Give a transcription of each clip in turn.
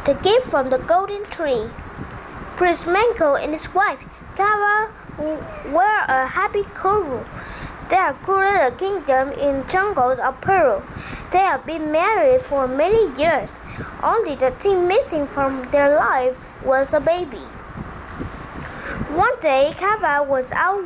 The gift from the golden tree. Prince Mango and his wife Kava were a happy couple. They have created a kingdom in jungles of Peru. They have been married for many years. Only the thing missing from their life was a baby. One day, Kava was out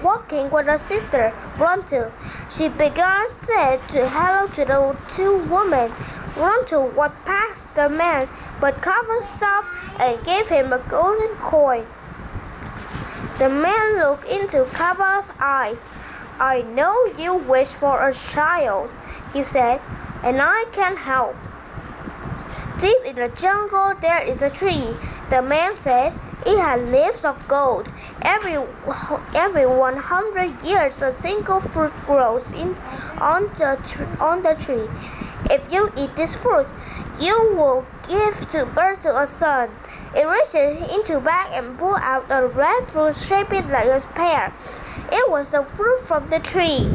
walking with her sister, Rontu. She began said hello to the two women. Rontu walked past the man, but Kava stopped and gave him a golden coin. The man looked into Kava's eyes. I know you wish for a child, he said, and I can help. Deep in the jungle there is a tree, the man said. It had leaves of gold. Every 100 years a single fruit grows on the tree. If you eat this fruit, you will give birth to a son. It reaches into back and pulls out a red fruit shaped like a pear. It was the fruit from the tree.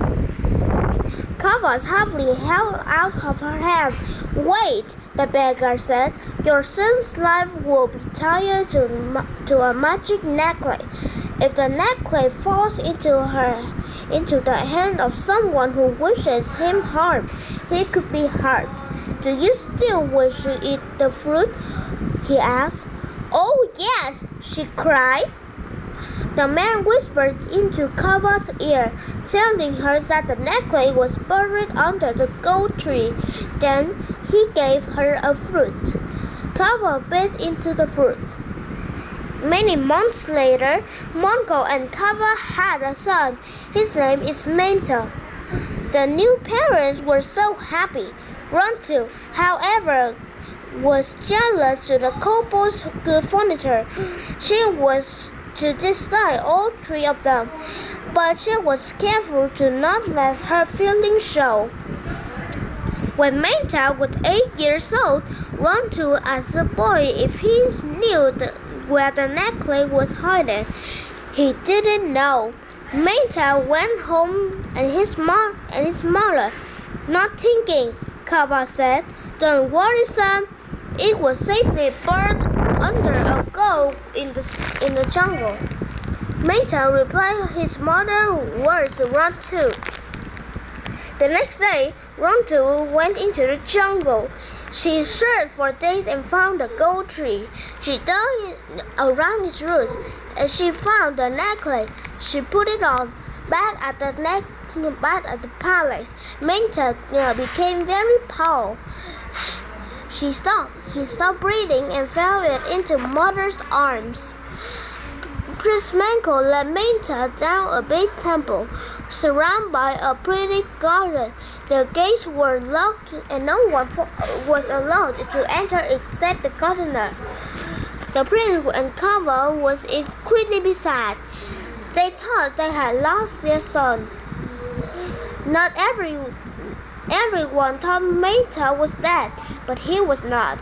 Kava's happily held out of her hand. Wait, the beggar said. Your son's life will be tied to a magic necklace. If the necklace falls into the hand of someone who wishes him harm, he could be hurt. Do you still wish to eat the fruit? He asked. Oh, yes, she cried. The man whispered into Kava's ear, telling her that the necklace was buried under the gold tree. Then he gave her a fruit. Kava bit into the fruit. Many months later, Monko and Kava had a son. His name is Menta. The new parents were so happy. Rontu, however, was jealous to the couple's good furniture. She was to dislike all three of them, but she was careful to not let her feelings show. When Menta was 8 years old, Rontu asked the boy if he knew where the necklace was hidden. He didn't know. Menta went home and his mother, not thinking, Kava said, Don't worry, son. It was safely buried under a gourd in the jungle. Menta replied his mother's words to Rontu. The next day, Rontu went into the jungle. She searched for days and found the gold tree. She dug around its roots and she found the necklace. She put it on. Back at the palace, Menta became very pale. He stopped breathing and fell into mother's arms. Prince Manko led Menta down a big temple, surrounded by a pretty garden. The gates were locked and no one was allowed to enter except the gardener. The prince and Kava was incredibly sad. They thought they had lost their son. Not everyone thought Menta was dead, but he was not.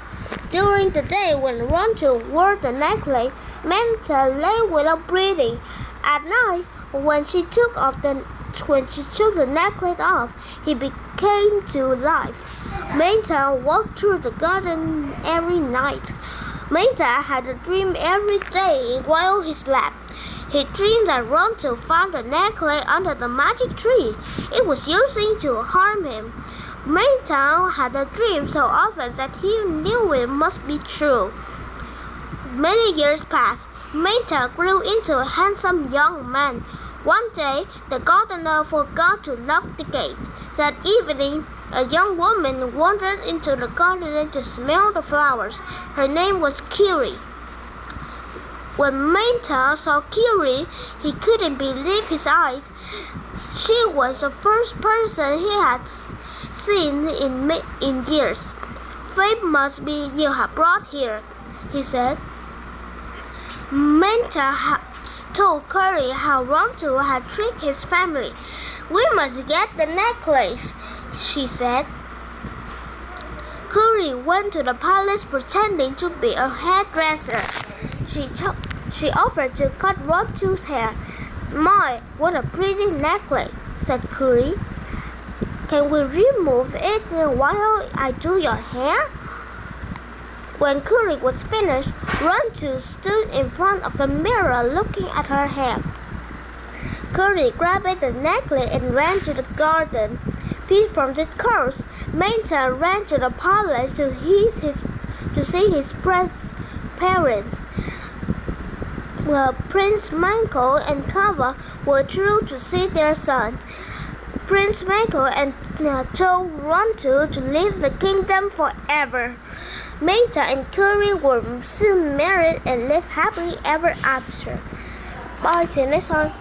During the day when Rontu wore the necklace, Menta lay without breathing. At night, when she took the necklace off, he became to life. Menta walked through the garden every night. Menta had a dream every day while he slept. He dreamed that Rontu found the necklace under the magic tree. It was using to harm him. Menta had a dream so often that he knew it must be true. Many years passed. Menta grew into a handsome young man. One day, the gardener forgot to lock the gate. That evening, a young woman wandered into the garden to smell the flowers. Her name was Kiri. When Menta saw Kiri, he couldn't believe his eyes. She was the first person he had seen in years. Fate must be you have brought here, he said. Menta told Kiri how Rontu had tricked his family. We must get the necklace, she said. Kiri went to the palace pretending to be a hairdresser. She offered to cut Rontu's hair. My, what a pretty necklace, said Kiri. Can we remove it while I do your hair? When Curly was finished, Rantu stood in front of the mirror looking at her hair. Curly grabbed the necklace and ran to the garden. Free from the curse, Manta ran to the palace to see his parents. Prince Michael and Kava were thrilled to see their son. Prince Michael and told Rantu to leave the kingdom forever. Manta and Curly were soon married and lived happily ever after. Bye, see you next time.